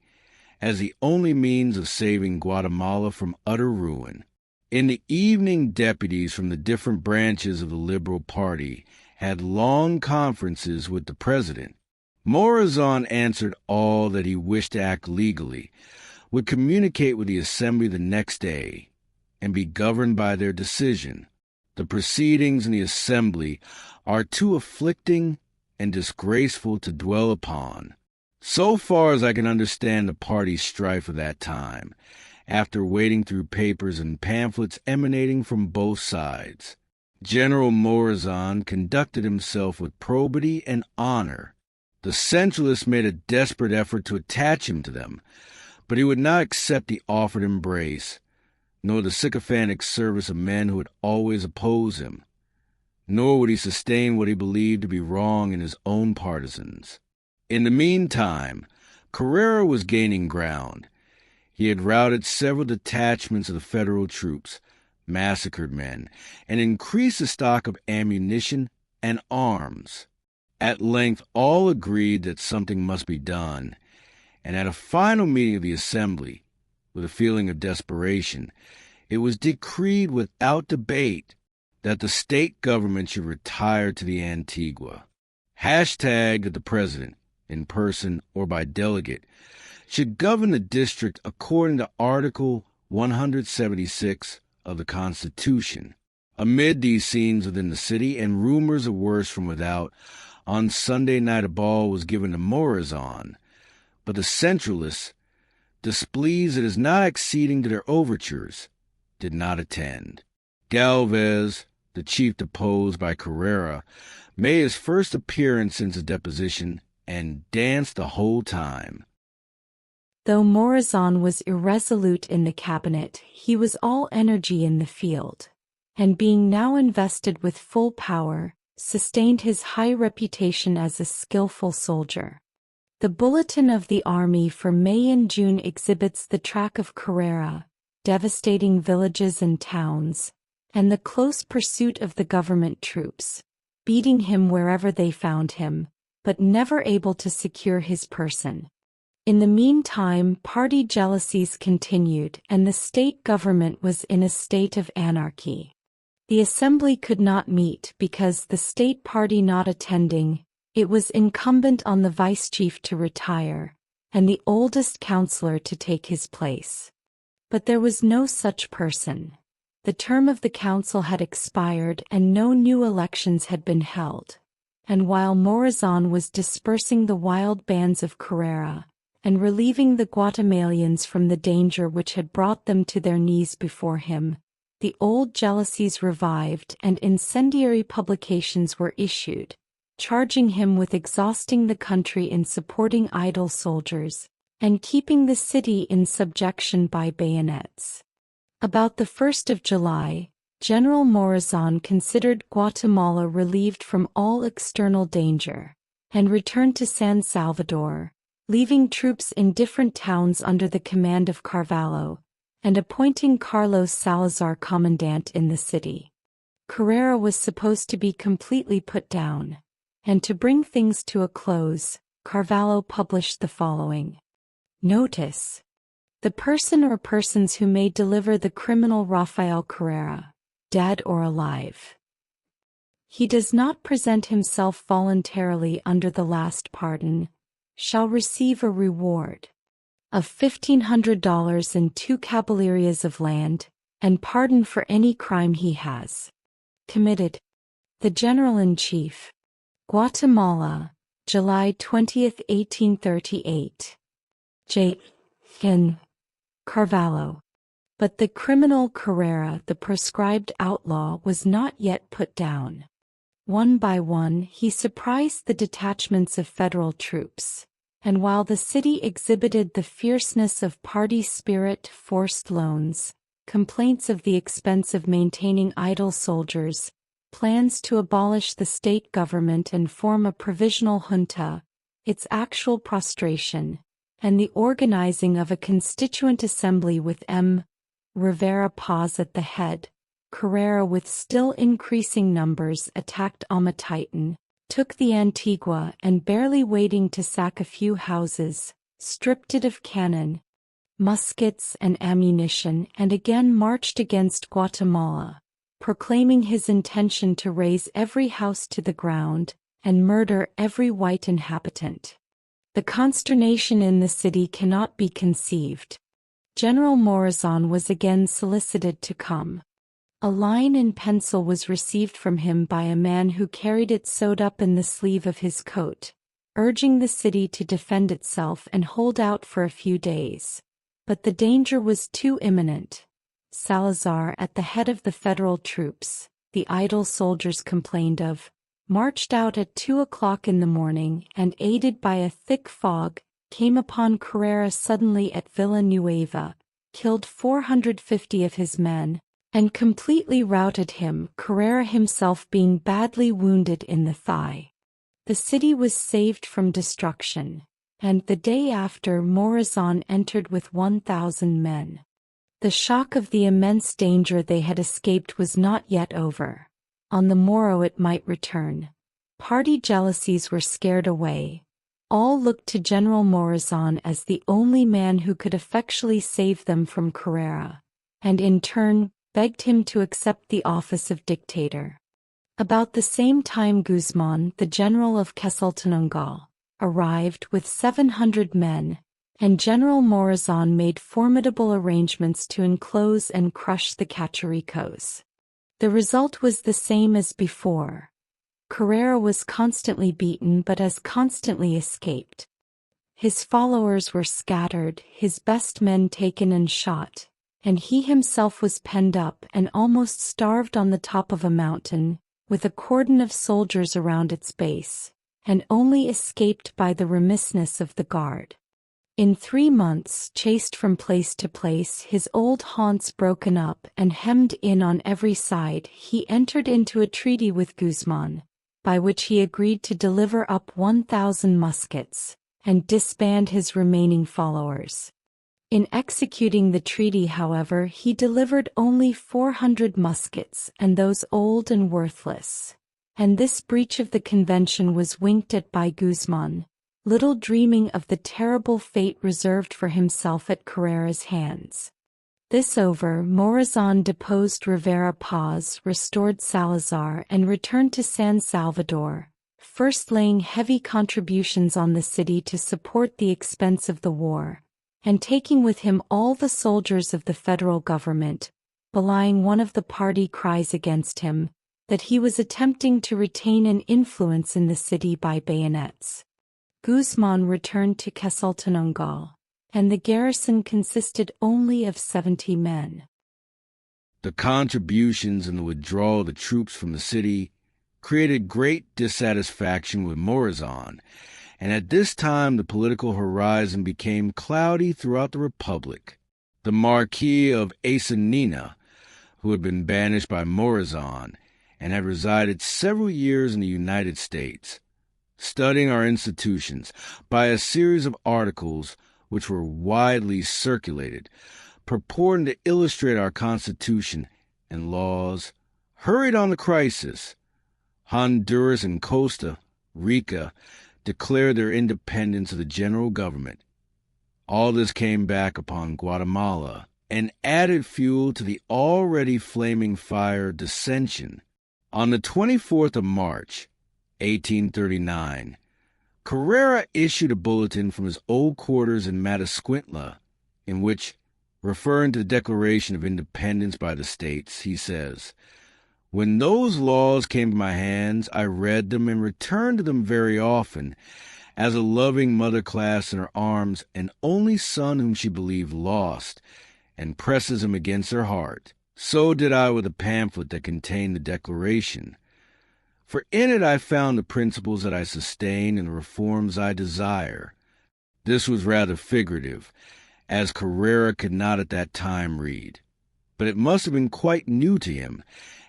as the only means of saving Guatemala from utter ruin. In the evening, deputies from the different branches of the Liberal Party had long conferences with the president. Morazan answered all that he wished to act legally, would communicate with the Assembly the next day, and be governed by their decision. The proceedings in the Assembly are too afflicting and disgraceful to dwell upon. So far as I can understand the party strife of that time, after wading through papers and pamphlets emanating from both sides, General Morazan conducted himself with probity and honor. The Centralists made a desperate effort to attach him to them, but he would not accept the offered embrace, nor the sycophantic service of men who would always oppose him, nor would he sustain what he believed to be wrong in his own partisans. In the meantime, Carrera was gaining ground. He had routed several detachments of the federal troops, massacred men, and increased the stock of ammunition and arms. At length all agreed that something must be done, and at a final meeting of the Assembly, with a feeling of desperation, it was decreed without debate that the state government should retire to the Antigua. That the president, in person or by delegate, should govern the district according to Article 176 of the Constitution. Amid these scenes within the city and rumors of worse from without, on Sunday night a ball was given to Morazan, but the Centralists, displeased at his not acceding to their overtures, did not attend. Galvez, the chief deposed by Carrera, made his first appearance since his deposition and danced the whole time. Though Morazan was irresolute in the cabinet, he was all energy in the field, and being now invested with full power, sustained his high reputation as a skillful soldier. The Bulletin of the Army for May and June exhibits the track of Carrera, devastating villages and towns, and the close pursuit of the government troops, beating him wherever they found him, but never able to secure his person. In the meantime, party jealousies continued and the state government was in a state of anarchy. The assembly could not meet because the state party not attending, it was incumbent on the vice chief to retire, and the oldest councillor to take his place. But there was no such person. The term of the council had expired and no new elections had been held. And while Morazan was dispersing the wild bands of Carrera, and relieving the Guatemalans from the danger which had brought them to their knees before him, the old jealousies revived and incendiary publications were issued, charging him with exhausting the country in supporting idle soldiers, and keeping the city in subjection by bayonets. About the 1st of July, General Morazan considered Guatemala relieved from all external danger, and returned to San Salvador, leaving troops in different towns under the command of Carvalho, and appointing Carlos Salazar commandant in the city. Carrera was supposed to be completely put down, and to bring things to a close, Carvalho published the following notice: the person or persons who may deliver the criminal Rafael Carrera, dead or alive. He does not present himself voluntarily under the last pardon, shall receive a reward of $1,500 and 2 caballerias of land, and pardon for any crime he has committed. The General-in-Chief. Guatemala, July 20, 1838. J. N. Carvalho. But the criminal Carrera, the proscribed outlaw, was not yet put down. One by one he surprised the detachments of federal troops, and while the city exhibited the fierceness of party spirit, forced loans, complaints of the expense of maintaining idle soldiers, plans to abolish the state government and form a provisional junta, its actual prostration, and the organizing of a constituent assembly with M. Rivera Paz at the head, Carrera with still increasing numbers attacked Amatitan, took the Antigua and barely waiting to sack a few houses, stripped it of cannon, muskets and ammunition, and again marched against Guatemala, proclaiming his intention to raze every house to the ground and murder every white inhabitant. The consternation in the city cannot be conceived. General Morazan was again solicited to come. A line in pencil was received from him by a man who carried it sewed up in the sleeve of his coat, urging the city to defend itself and hold out for a few days. But the danger was too imminent. Salazar, at the head of the federal troops, the idle soldiers complained of, marched out at 2 o'clock in the morning and, aided by a thick fog, came upon Carrera suddenly at Villanueva, killed 450 of his men, and completely routed him, Carrera himself being badly wounded in the thigh. The city was saved from destruction, and the day after Morazan entered with 1,000 men. The shock of the immense danger they had escaped was not yet over. On the morrow it might return. Party jealousies were scared away. All looked to General Morazan as the only man who could effectually save them from Carrera, and in turn begged him to accept the office of dictator. About the same time Guzman, the general of Quetzaltenango, arrived with 700 men, and General Morazan made formidable arrangements to enclose and crush the Cacharicos. The result was the same as before. Carrera was constantly beaten but as constantly escaped. His followers were scattered, his best men taken and shot, and he himself was penned up and almost starved on the top of a mountain, with a cordon of soldiers around its base, and only escaped by the remissness of the guard. In 3 months, chased from place to place, his old haunts broken up and hemmed in on every side, he entered into a treaty with Guzman, by which he agreed to deliver up 1,000 muskets, and disband his remaining followers. In executing the treaty, however, he delivered only 400 muskets, and those old and worthless. And this breach of the convention was winked at by Guzman, little dreaming of the terrible fate reserved for himself at Carrera's hands. This over, Morazan deposed Rivera Paz, restored Salazar, and returned to San Salvador, first laying heavy contributions on the city to support the expense of the war, and taking with him all the soldiers of the federal government, belying one of the party cries against him, that he was attempting to retain an influence in the city by bayonets. Guzman returned to Quetzaltenango, and the garrison consisted only of 70 men. The contributions and the withdrawal of the troops from the city created great dissatisfaction with Morazan, and at this time the political horizon became cloudy throughout the Republic. The Marquis of Acenina, who had been banished by Morazan and had resided several years in the United States, studying our institutions by a series of articles which were widely circulated, purporting to illustrate our Constitution and laws, hurried on the crisis. Honduras and Costa Rica declared their independence of the general government. All this came back upon Guatemala and added fuel to the already flaming fire of dissension. On the 24th of March, 1839, Carrera issued a bulletin from his old quarters in Matasquintla, in which, referring to the Declaration of Independence by the states, he says, "When those laws came to my hands, I read them and returned to them very often, as a loving mother clasps in her arms an only son whom she believed lost, and presses him against her heart. So did I with the pamphlet that contained the Declaration. For in it I found the principles that I sustain and the reforms I desire." This was rather figurative, as Carrera could not at that time read. But it must have been quite new to him,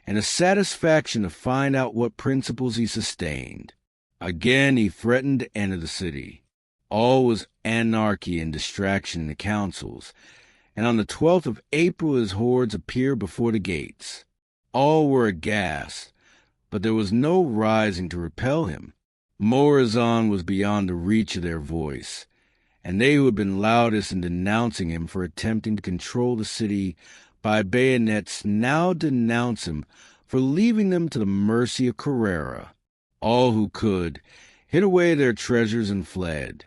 and a satisfaction to find out what principles he sustained. Again he threatened to enter the city. All was anarchy and distraction in the councils, and on the 12th of April his hordes appeared before the gates. All were aghast, but there was no rising to repel him. Morazan was beyond the reach of their voice, and they who had been loudest in denouncing him for attempting to control the city by bayonets now denounce him for leaving them to the mercy of Carrera. All who could hid away their treasures and fled.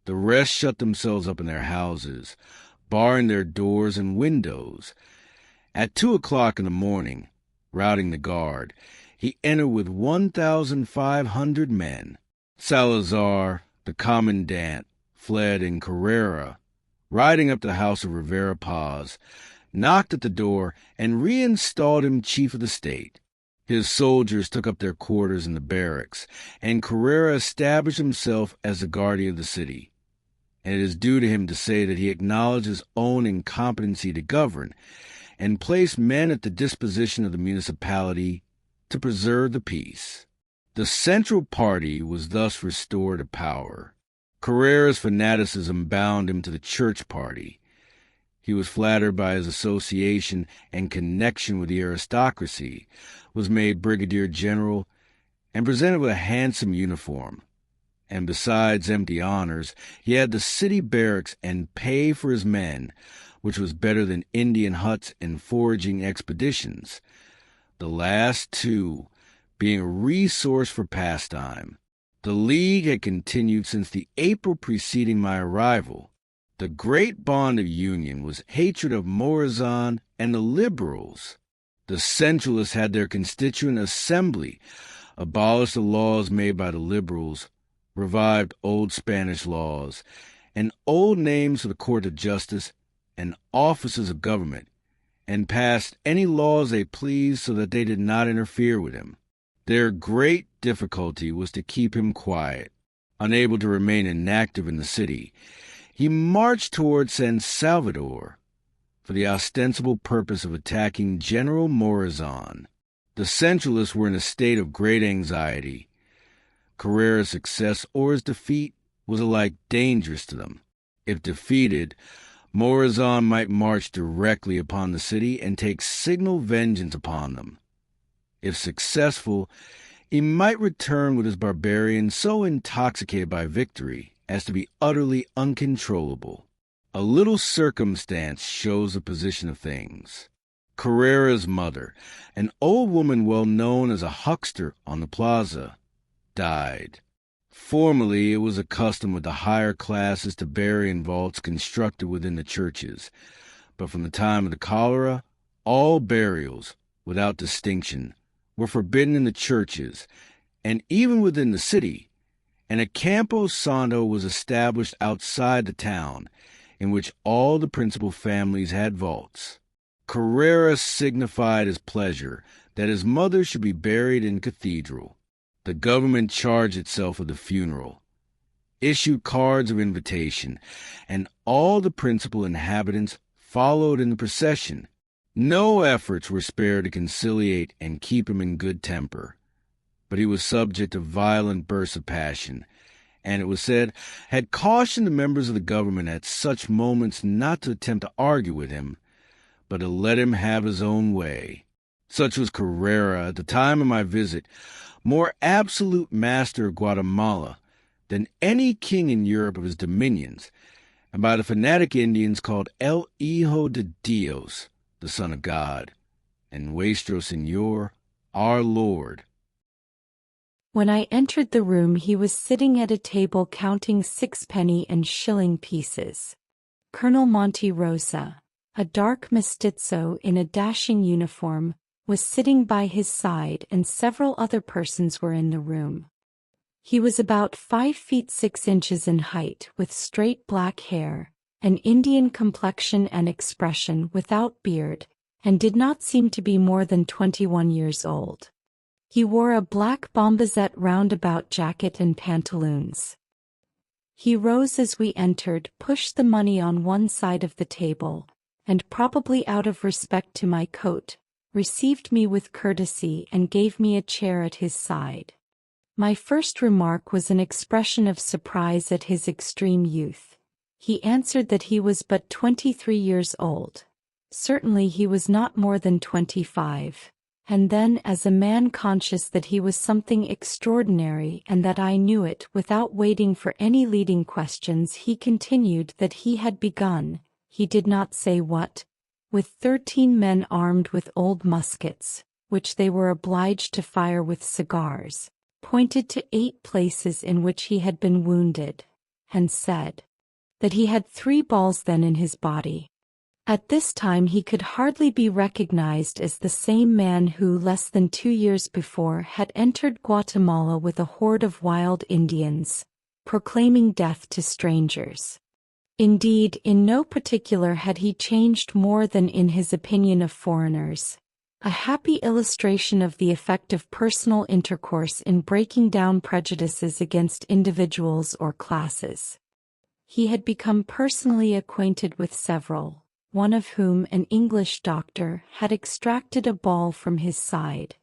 The rest shut themselves up in their houses, barring their doors and windows. At 2 o'clock in the morning, routing the guard, he entered with 1,500 men. Salazar, the commandant, fled, and Carrera, riding up to the house of Rivera Paz, knocked at the door and reinstalled him chief of the state. His soldiers took up their quarters in the barracks, and Carrera established himself as the guardian of the city. And it is due to him to say that he acknowledged his own incompetency to govern, and placed men at the disposition of the municipality to preserve the peace. The Central Party was thus restored to power. Carrera's fanaticism bound him to the Church Party. He was flattered by his association and connection with the aristocracy, was made brigadier general, and presented with a handsome uniform. And besides empty honors, he had the city barracks and pay for his men, which was better than Indian huts and foraging expeditions, the last two being a resource for pastime. The League had continued since the April preceding my arrival. The great bond of union was hatred of Morazan and the Liberals. The Centralists had their constituent assembly, abolished the laws made by the Liberals, revived old Spanish laws, and old names for the Court of Justice and offices of government, and passed any laws they pleased so that they did not interfere with him. Their great difficulty was to keep him quiet. Unable to remain inactive in the city, he marched toward San Salvador for the ostensible purpose of attacking General Morazan. The Centralists were in a state of great anxiety. Carrera's success or his defeat was alike dangerous to them. If defeated, Morazan might march directly upon the city and take signal vengeance upon them. If successful, he might return with his barbarians so intoxicated by victory as to be utterly uncontrollable. A little circumstance shows the position of things. Carrera's mother, an old woman well known as a huckster on the plaza, died. Formerly, it was a custom with the higher classes to bury in vaults constructed within the churches, but from the time of the cholera, all burials, without distinction, were forbidden in the churches, and even within the city, and a Campo Santo was established outside the town, in which all the principal families had vaults. Carrera signified his pleasure that his mother should be buried in cathedral. The government charged itself with the funeral, issued cards of invitation, and all the principal inhabitants followed in the procession. No efforts were spared to conciliate and keep him in good temper, but he was subject to violent bursts of passion, and it was said, had cautioned the members of the government at such moments not to attempt to argue with him, but to let him have his own way. Such was Carrera at the time of my visit, more absolute master of Guatemala than any king in Europe of his dominions, and by the fanatic Indians called El Hijo de Dios, the Son of God, and Nuestro Señor, our Lord. When I entered the room, he was sitting at a table counting sixpenny and shilling pieces. Colonel Monte Rosa, a dark mestizo in a dashing uniform, was sitting by his side, and several other persons were in the room. He was about 5 feet 6 inches in height, with straight black hair, an Indian complexion and expression, without beard, and did not seem to be more than 21 years old. He wore a black bombazet roundabout jacket and pantaloons. He rose as we entered, pushed the money on one side of the table, and probably out of respect to my coat, received me with courtesy and gave me a chair at his side. My first remark was an expression of surprise at his extreme youth. He answered that he was but 23 years old. Certainly he was not more than 25. And then, as a man conscious that he was something extraordinary and that I knew it, without waiting for any leading questions, he continued that he had begun, he did not say what, with 13 men armed with old muskets, which they were obliged to fire with cigars, pointed to 8 places in which he had been wounded, and said that he had 3 balls then in his body. At this time he could hardly be recognized as the same man who, less than 2 years before, had entered Guatemala with a horde of wild Indians, proclaiming death to strangers. Indeed, in no particular had he changed more than in his opinion of foreigners, a happy illustration of the effect of personal intercourse in breaking down prejudices against individuals or classes. He had become personally acquainted with several, one of whom, an English doctor, had extracted a ball from his side,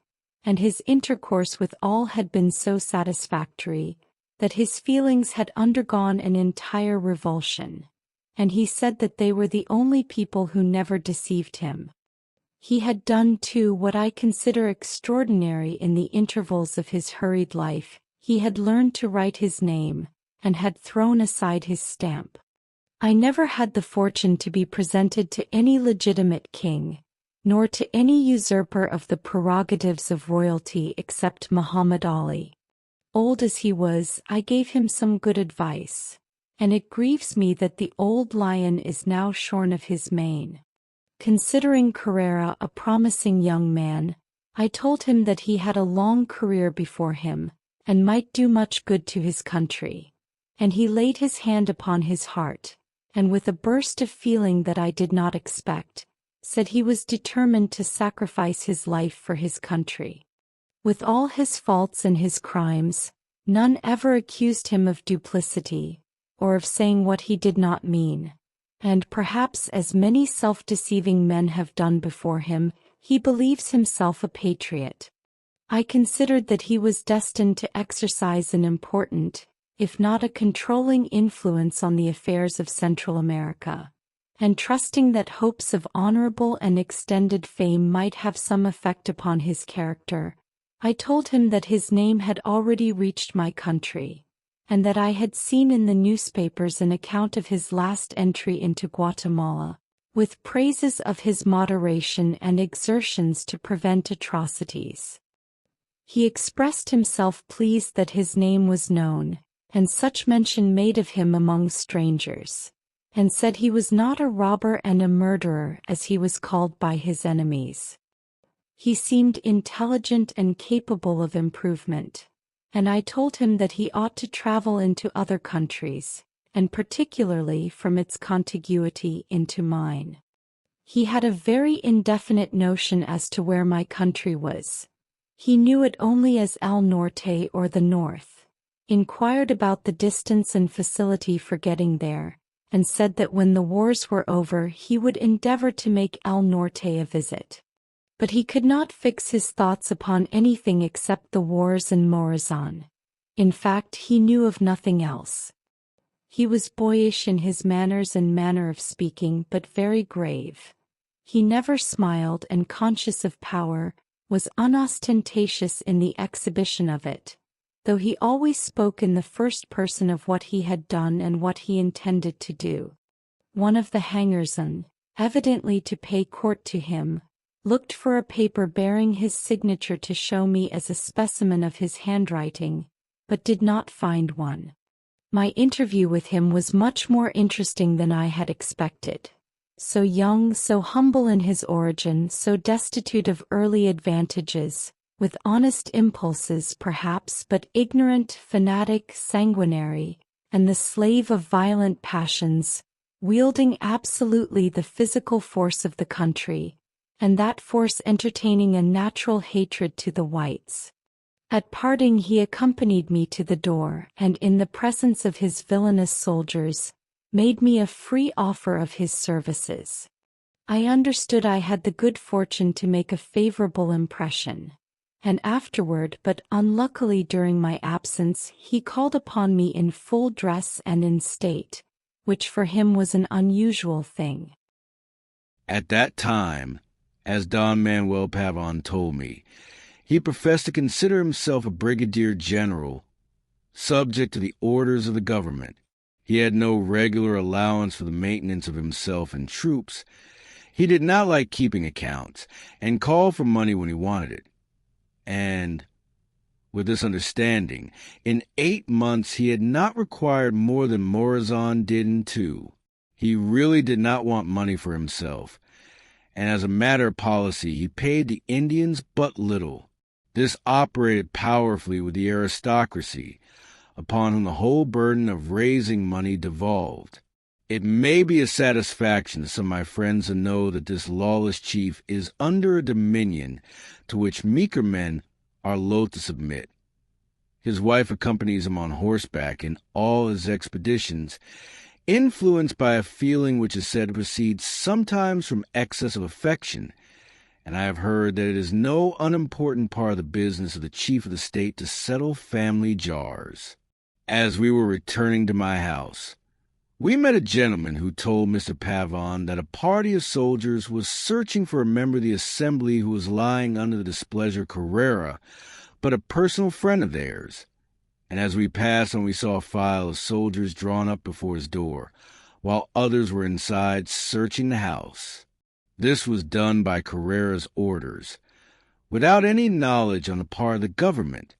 and his intercourse with all had been so satisfactory that his feelings had undergone an entire revulsion, and he said that they were the only people who never deceived him. He had done, too, what I consider extraordinary in the intervals of his hurried life. He had learned to write his name, and had thrown aside his stamp. I never had the fortune to be presented to any legitimate king, nor to any usurper of the prerogatives of royalty except Muhammad Ali. Old as he was, I gave him some good advice, and it grieves me that the old lion is now shorn of his mane. Considering Carrera a promising young man, I told him that he had a long career before him, and might do much good to his country. And he laid his hand upon his heart, and with a burst of feeling that I did not expect, said he was determined to sacrifice his life for his country. With all his faults and his crimes, none ever accused him of duplicity, or of saying what he did not mean, and perhaps, as many self-deceiving men have done before him, he believes himself a patriot. I considered that he was destined to exercise an important, if not a controlling, influence on the affairs of Central America, and trusting that hopes of honorable and extended fame might have some effect upon his character, I told him that his name had already reached my country, and that I had seen in the newspapers an account of his last entry into Guatemala, with praises of his moderation and exertions to prevent atrocities. He expressed himself pleased that his name was known, and such mention made of him among strangers, and said he was not a robber and a murderer as he was called by his enemies. He seemed intelligent and capable of improvement, and I told him that he ought to travel into other countries, and particularly from its contiguity into mine. He had a very indefinite notion as to where my country was. He knew it only as El Norte or the North, inquired about the distance and facility for getting there, and said that when the wars were over he would endeavor to make El Norte a visit. But he could not fix his thoughts upon anything except the wars and Morazan. In fact, he knew of nothing else. He was boyish in his manners and manner of speaking, but very grave. He never smiled, and conscious of power, was unostentatious in the exhibition of it, though he always spoke in the first person of what he had done and what he intended to do. One of the hangers-on, evidently to pay court to him, looked for a paper bearing his signature to show me as a specimen of his handwriting, but did not find one. My interview with him was much more interesting than I had expected. So young, so humble in his origin, so destitute of early advantages, with honest impulses perhaps, but ignorant, fanatic, sanguinary, and the slave of violent passions, wielding absolutely the physical force of the country, and that force entertaining a natural hatred to the whites. At parting he accompanied me to the door, and in the presence of his villainous soldiers, made me a free offer of his services. I understood I had the good fortune to make a favorable impression, and afterward, but unluckily during my absence, he called upon me in full dress and in state, which for him was an unusual thing. At that time, as Don Manuel Pavon told me, he professed to consider himself a brigadier general, subject to the orders of the government. He had no regular allowance for the maintenance of himself and troops. He did not like keeping accounts, and called for money when he wanted it. And, with this understanding, in 8 months he had not required more than Morazan did in 2. He really did not want money for himself, and as a matter of policy he paid the Indians but little. This operated powerfully with the aristocracy, upon whom the whole burden of raising money devolved. It may be a satisfaction to some of my friends to know that this lawless chief is under a dominion to which meeker men are loath to submit. His wife accompanies him on horseback in all his expeditions, influenced by a feeling which is said to proceed sometimes from excess of affection, and I have heard that it is no unimportant part of the business of the chief of the state to settle family jars. As we were returning to my house, we met a gentleman who told Mr. Pavon that a party of soldiers was searching for a member of the assembly who was lying under the displeasure of Carrera, but a personal friend of theirs. And as we passed on, we saw a file of soldiers drawn up before his door, while others were inside searching the house. This was done by Carrera's orders, without any knowledge on the part of the government,